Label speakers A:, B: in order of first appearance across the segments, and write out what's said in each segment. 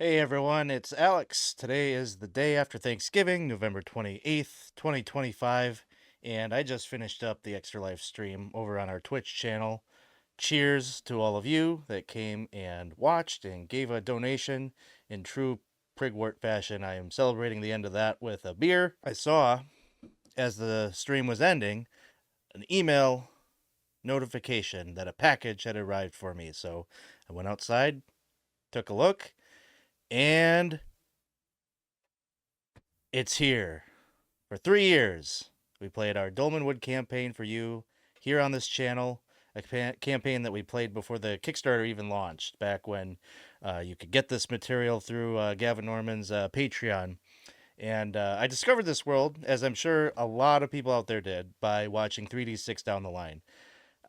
A: Hey everyone, it's Alex. Today is the day after Thanksgiving, November 28th, 2025, and I just finished up the Extra Life stream over on our Twitch channel. Cheers to all of you that came and watched and gave a donation in true Prigwort fashion. I am celebrating the end of that with a beer. I saw, as the stream was ending, an email notification that a package had arrived for me, so I went outside, took a look, and it's here. For 3 years, we played our Dolmenwood campaign for you here on this channel, a campaign that we played before the Kickstarter even launched, back when you could get this material through Gavin Norman's Patreon. And I discovered this world, as I'm sure a lot of people out there did, by watching 3D6 Down the Line.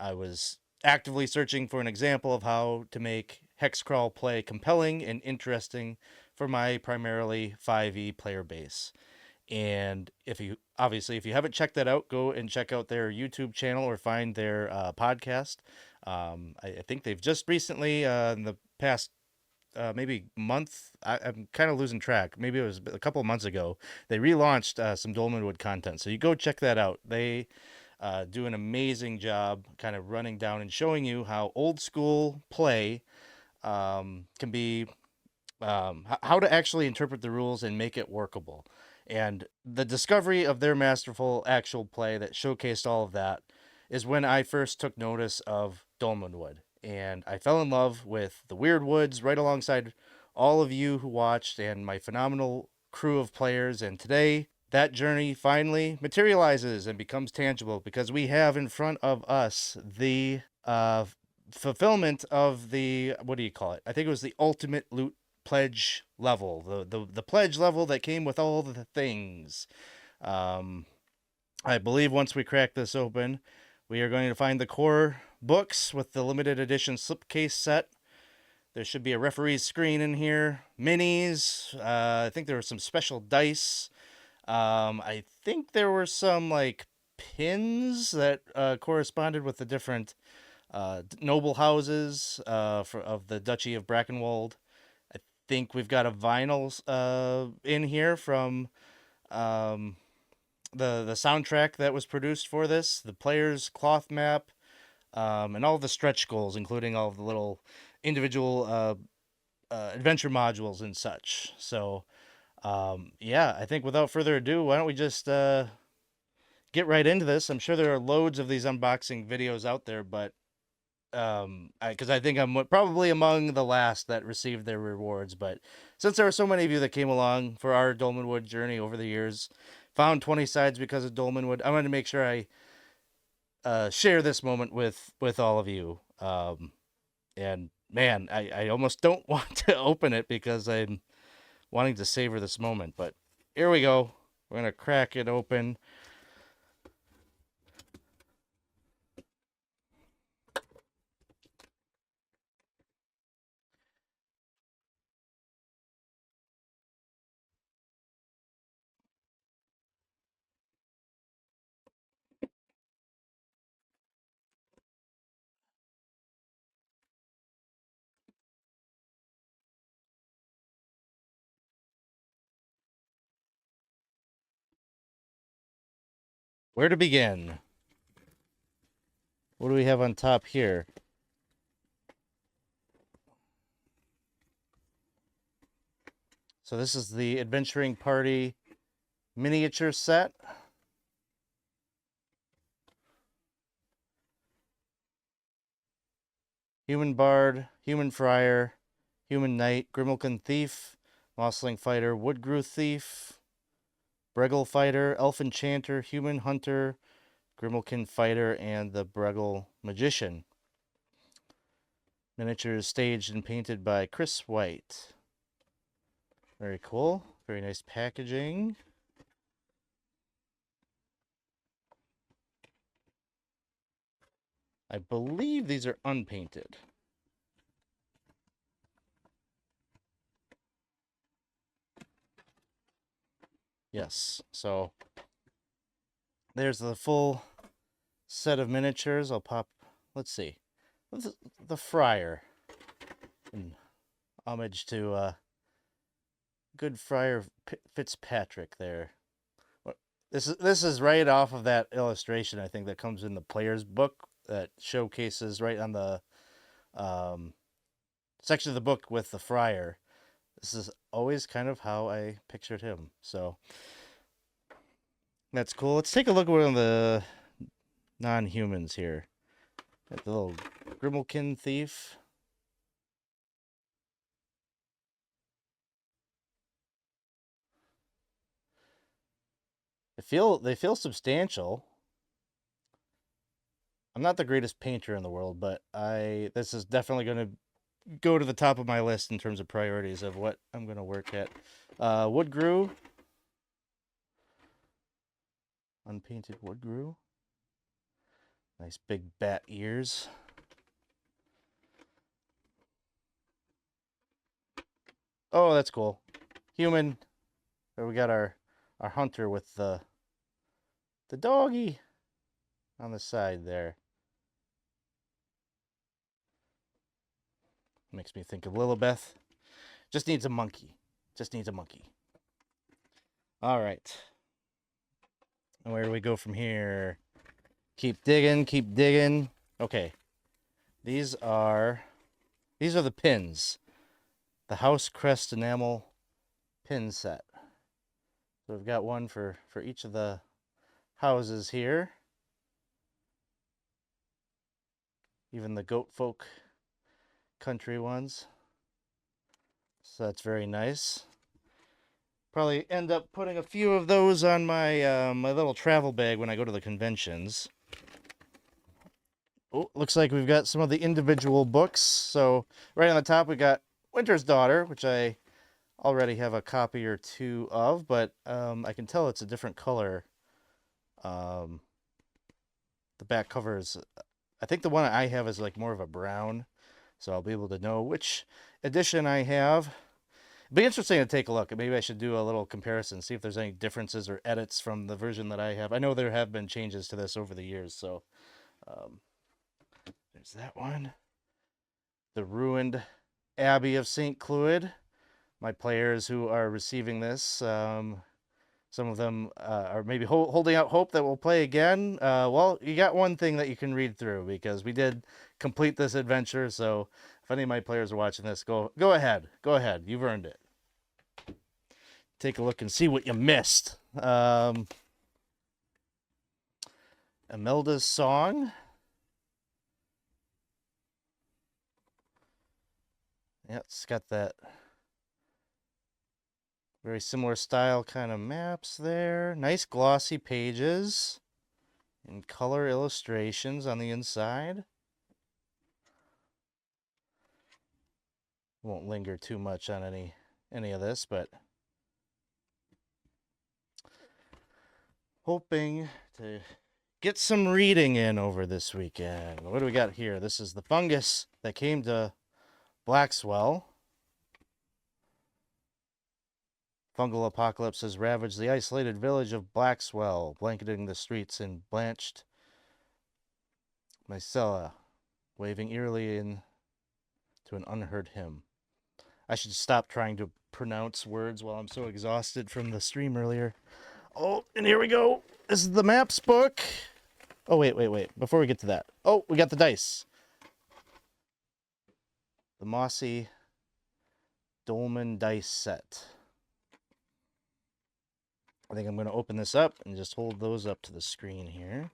A: I was actively searching for an example of how to make Hexcrawl play compelling and interesting for my primarily 5e player base. And if you haven't checked that out, go and check out their YouTube channel or find their podcast. I think they've just recently, in the past maybe month, I'm kind of losing track. Maybe it was a couple of months ago. They relaunched some Dolmenwood content, so you go check that out. They do an amazing job, kind of running down and showing you how old school play can be, how to actually interpret the rules and make it workable. And the discovery of their masterful actual play that showcased all of that is when I first took notice of Dolmenwood. And I fell in love with the Weird Woods right alongside all of you who watched and my phenomenal crew of players. And today, that journey finally materializes and becomes tangible because we have in front of us the fulfillment of the, what do you call it? I think it was the ultimate loot pledge level, the pledge level that came with all the things. Um, I believe once we crack this open, we are going to find the core books with the limited edition slipcase set. There should be a referee's screen in here, minis. I think there were some special dice. I think there were some like pins that corresponded with the different noble houses of the Duchy of Brackenwold. I think we've got a vinyl in here from um, the soundtrack that was produced for this, the player's cloth map, and all the stretch goals, including all of the little individual adventure modules and such. So, yeah, I think without further ado, why don't we just get right into this? I'm sure there are loads of these unboxing videos out there, but because I think I'm probably among the last that received their rewards. But since there are so many of you that came along for our Dolmenwood journey over the years, found 20 sides because of Dolmenwood, I wanted to make sure I share this moment with all of you. And man, I almost don't want to open it because I'm wanting to savor this moment. But here we go. We're gonna crack it open. Where to begin? What do we have on top here? So this is the Adventuring Party miniature set. Human Bard, Human Friar, Human Knight, Grimalkin Thief, Mossling Fighter, Woodgrue Thief, Breggle Fighter, Elf Enchanter, Human Hunter, Grimalkin Fighter, and the Breggle Magician. Miniatures staged and painted by Chris White. Very cool. Very nice packaging. I believe these are unpainted. Yes, so there's the full set of miniatures. I'll pop, let's see, the Friar, in homage to good Friar Fitzpatrick there. This is right off of that illustration, I think, that comes in the player's book that showcases right on the um, section of the book with the friar. This is always kind of how I pictured him. So that's cool. Let's take a look at one of the non-humans here. Got the little Grimalkin thief. They feel substantial. I'm not the greatest painter in the world, but this is definitely going to go to the top of my list in terms of priorities of what I'm going to work at. Wood Grew. Unpainted Wood Grew. Nice big bat ears. Oh, that's cool. Human. We got our hunter with the doggy on the side there. Makes me think of Lilibeth. Just needs a monkey. Just needs a monkey. All right. And where do we go from here? Keep digging, keep digging. Okay. These are the pins. The house crest enamel pin set. So we've got one for each of the houses here. Even the goat folk country ones. So that's very nice. Probably end up putting a few of those on my my little travel bag when I go to the conventions. Oh, looks like we've got some of the individual books. So right on the top we got Winter's Daughter, which I already have a copy or two of, but I can tell it's a different color. The back cover is, I think the one I have is like more of a brown, so I'll be able to know which edition I have. It'd be interesting to take a look. Maybe I should do a little comparison, see if there's any differences or edits from the version that I have. I know there have been changes to this over the years, so there's that one. The Ruined Abbey of St. Cloud. My players who are receiving this, some of them are maybe holding out hope that we'll play again. Well, you got one thing that you can read through because we did complete this adventure. So if any of my players are watching this, go ahead. Go ahead. You've earned it. Take a look and see what you missed. Imelda's Song. Yeah, it's got that very similar style kind of maps there. Nice glossy pages and color illustrations on the inside. Won't linger too much on any of this, but hoping to get some reading in over this weekend. What do we got here? This is the fungus that came to Blackswell. Fungal apocalypse has ravaged the isolated village of Blackswell, blanketing the streets in blanched mycella, waving eerily in to an unheard hymn. I should stop trying to pronounce words while I'm so exhausted from the stream earlier. Oh, and here we go. This is the maps book. Oh, wait. Before we get to that. Oh, we got the dice. The Mossy Dolmen dice set. I think I'm going to open this up and just hold those up to the screen here.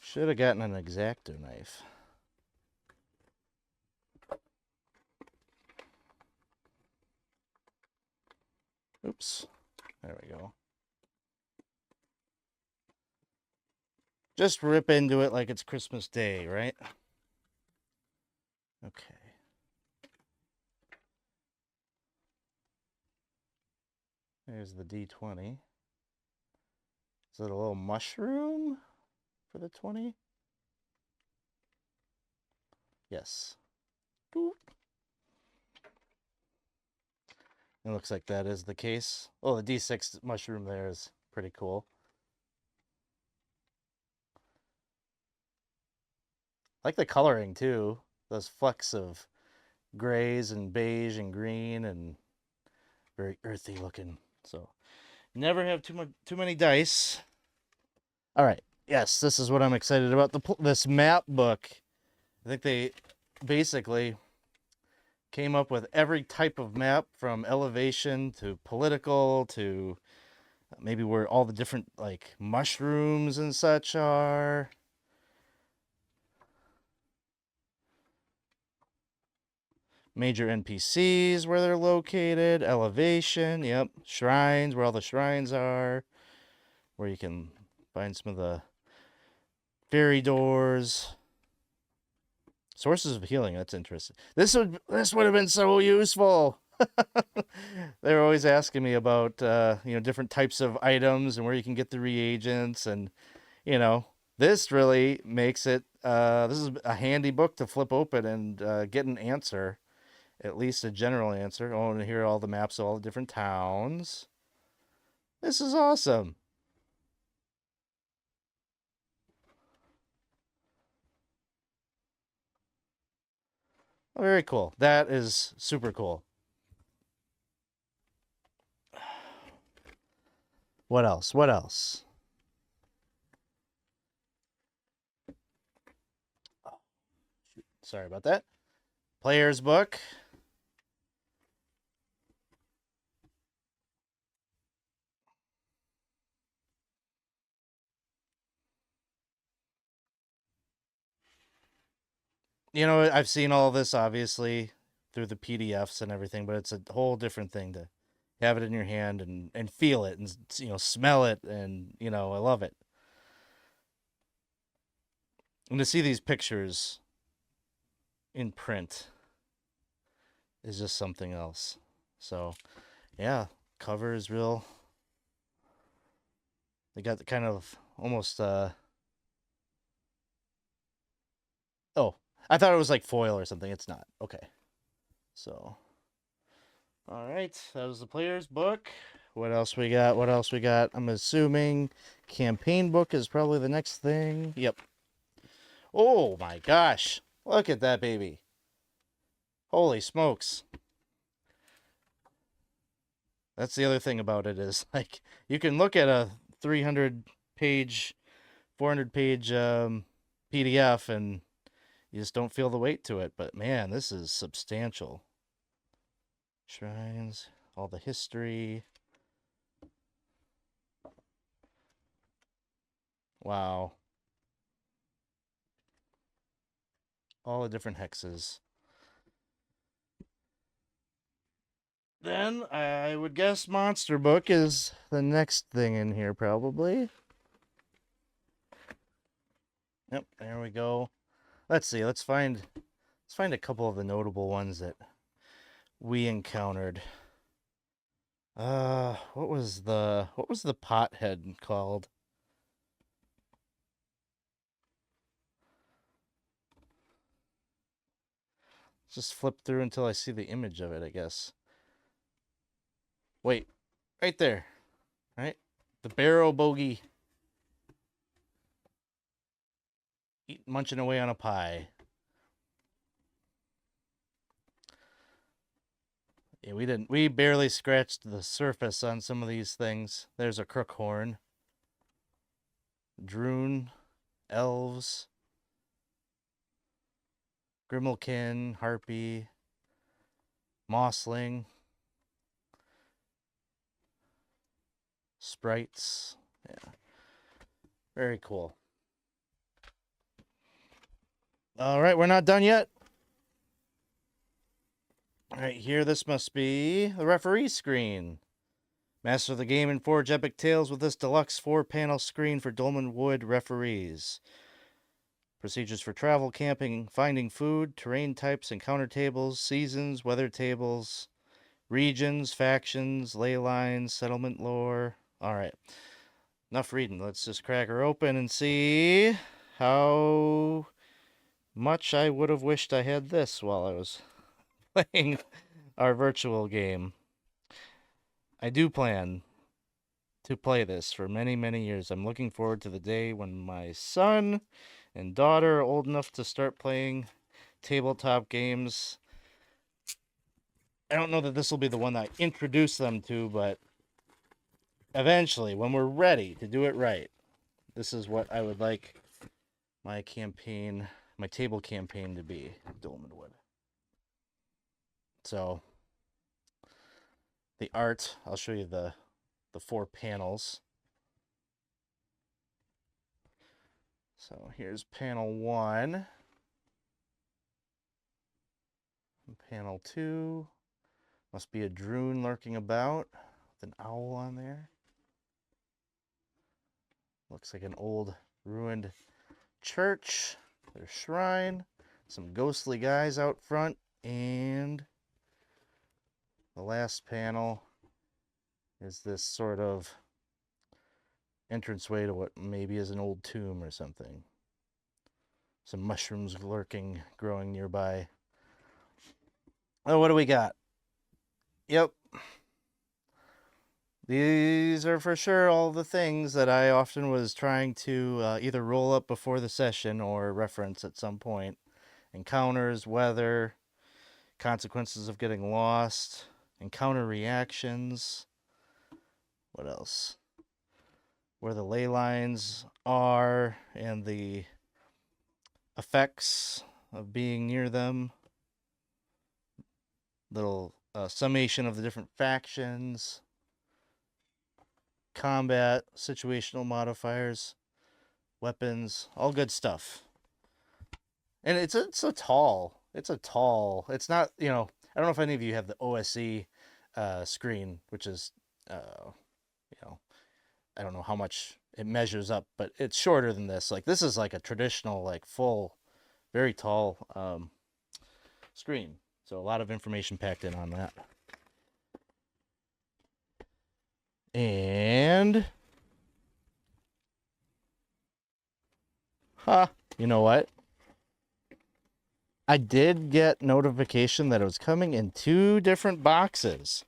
A: Should have gotten an X-Acto knife. Oops. There we go. Just rip into it like it's Christmas Day, right? Okay. There's the D20. Is it a little mushroom for the 20? Yes. Boop. It looks like that is the case. Oh, the D6 mushroom there is pretty cool. I like the coloring too. Those flecks of grays and beige and green and very earthy looking. So never have too many dice. All right. Yes, this is what I'm excited about. This map book. I think they basically came up with every type of map from elevation to political to maybe where all the different like mushrooms and such are. Major NPCs where they're located, elevation, yep, shrines where all the shrines are, where you can find some of the fairy doors. Sources of healing, that's interesting. This would have been so useful. They're always asking me about different types of items and where you can get the reagents, and this really makes it this is a handy book to flip open and get an answer, at least a general answer. Oh, and here are all the maps of all the different towns. This is awesome. Oh, very cool. That is super cool. What else? What else? Oh, sorry about that. Player's book. I've seen all this obviously through the PDFs and everything, but it's a whole different thing to have it in your hand and feel it and smell it, and I love it. And to see these pictures in print is just something else. So, yeah, cover is real. They got the kind of almost oh, I thought it was like foil or something. It's not. Okay. So, all right, that was the player's book. What else we got? What else we got? I'm assuming campaign book is probably the next thing. Yep. Oh my gosh. Look at that baby. Holy smokes. That's the other thing about it is like you can look at a 300 page, 400 page PDF and you just don't feel the weight to it. But man, this is substantial. Shrines, all the history. Wow. All the different hexes. Then I would guess Monster Book is the next thing in here, probably. Yep, there we go. Let's see. Let's find a couple of the notable ones that we encountered. What was the pothead called? Just flip through until I see the image of it, I guess. Wait, right there. Right? The barrel bogey. Munching away on a pie. Yeah, we barely scratched the surface on some of these things. There's a crook horn. Droon, elves, Grimalkin, harpy, mossling, sprites. Yeah. Very cool. All right, we're not done yet. All right, here, this must be the referee screen. Master the game and forge epic tales with this deluxe 4-panel screen for Dolmenwood referees. Procedures for travel, camping, finding food, terrain types, encounter tables, seasons, weather tables, regions, factions, ley lines, settlement lore. All right, enough reading. Let's just crack her open and see how much I would have wished I had this while I was playing our virtual game. I do plan to play this for many, many years. I'm looking forward to the day when my son and daughter are old enough to start playing tabletop games I don't know that this will be the one that I introduce them to, but eventually, when we're ready to do it right, this is what I would like my campaign, my table campaign to be, Dolmenwood. So the art, I'll show you the 4 panels. So here's panel 1. And panel 2. Must be a droon lurking about with an owl on there. Looks like an old ruined church. Their shrine. Some ghostly guys out front. And the last panel is this sort of entranceway to what maybe is an old tomb or something. Some mushrooms lurking, growing nearby. Oh, what do we got? Yep. These are for sure all the things that I often was trying to either roll up before the session or reference at some point. Encounters, weather, consequences of getting lost, encounter reactions. What else? Where the ley lines are and the effects of being near them. Little summation of the different factions. Combat, situational modifiers, weapons, all good stuff. And it's a tall. It's not, I don't know if any of you have the OSE screen, which is, I don't know how much it measures up, but it's shorter than this. Like, this is like a traditional, like, full, very tall screen. So a lot of information packed in on that. And you know what? I did get notification that it was coming in 2 different boxes.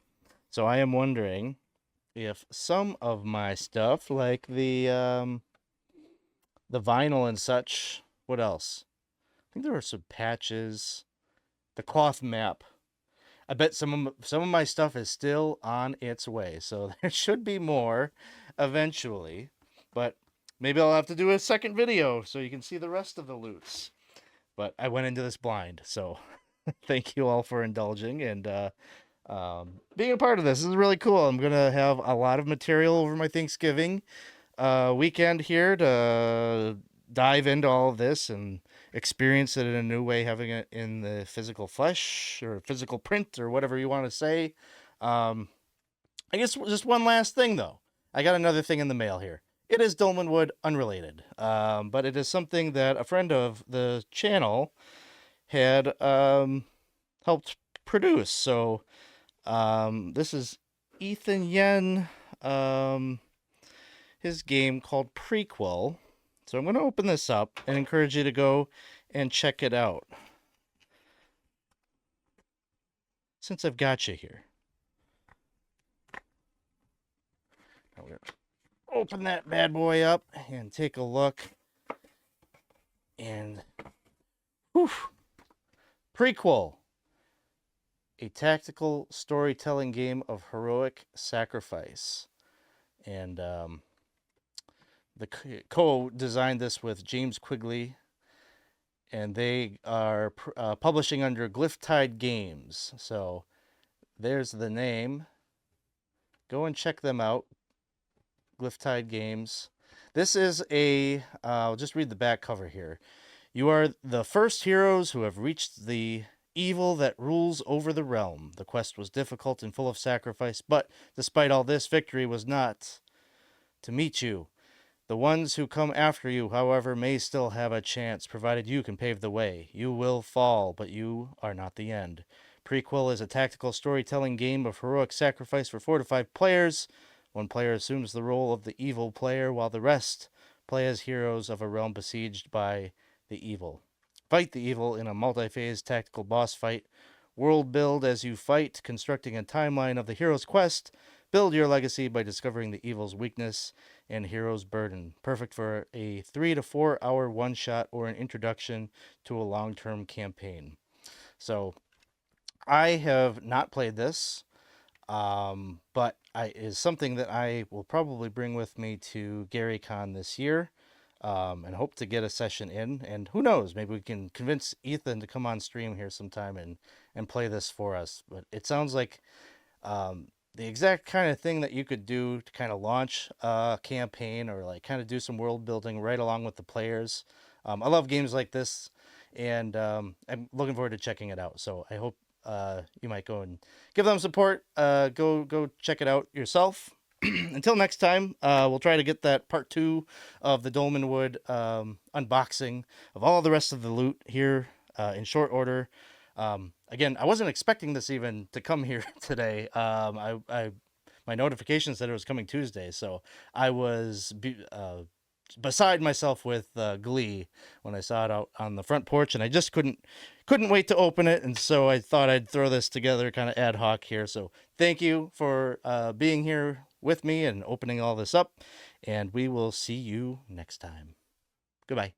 A: So I am wondering if some of my stuff, like the vinyl and such, what else? I think there were some patches, the cloth map. I bet some of my stuff is still on its way, so there should be more eventually. But maybe I'll have to do a second video so you can see the rest of the loots. But I went into this blind, so thank you all for indulging and being a part of this. This is really cool. I'm gonna have a lot of material over my Thanksgiving weekend here to dive into all of this and experience it in a new way, having it in the physical flesh or physical print or whatever you want to say. I guess just one last thing though. I got another thing in the mail here. It is Dolmenwood unrelated, but it is something that a friend of the channel had helped produce. So this is Ethan Yen, his game called Prequel. So I'm going to open this up and encourage you to go and check it out. Since I've got you here. I'm going to open that bad boy up and take a look. And whew, Prequel. A tactical storytelling game of heroic sacrifice. And the co-designed this with James Quigley, and they are publishing under Glyphtide Games. So there's the name. Go and check them out. Glyphtide Games. This is I'll just read the back cover here. You are the first heroes who have reached the evil that rules over the realm. The quest was difficult and full of sacrifice, but despite all this, victory was not to meet you. The ones who come after you, however, may still have a chance, provided you can pave the way. You will fall, but you are not the end. Prequel is a tactical storytelling game of heroic sacrifice for 4 to 5 players. One player assumes the role of the evil player, while the rest play as heroes of a realm besieged by the evil. Fight the evil in a multi-phase tactical boss fight. World build as you fight, constructing a timeline of the hero's quest. Build your legacy by discovering the evil's weakness and hero's burden. Perfect for a 3 to 4 hour one-shot or an introduction to a long-term campaign. So I have not played this, but is something that I will probably bring with me to GaryCon this year, and hope to get a session in. And who knows, maybe we can convince Ethan to come on stream here sometime and play this for us. But it sounds like the exact kind of thing that you could do to kind of launch a campaign or like kind of do some world building right along with the players. I love games like this, and I'm looking forward to checking it out. So I hope you might go and give them support. Go check it out yourself. Until next time, we'll try to get that part 2 of the Dolmenwood unboxing of all the rest of the loot here in short order. Again, I wasn't expecting this even to come here today. My notification said it was coming Tuesday, so I was beside myself with glee when I saw it out on the front porch, and I just couldn't wait to open it. And so I thought I'd throw this together, kind of ad hoc here. So thank you for being here with me and opening all this up, and we will see you next time. Goodbye.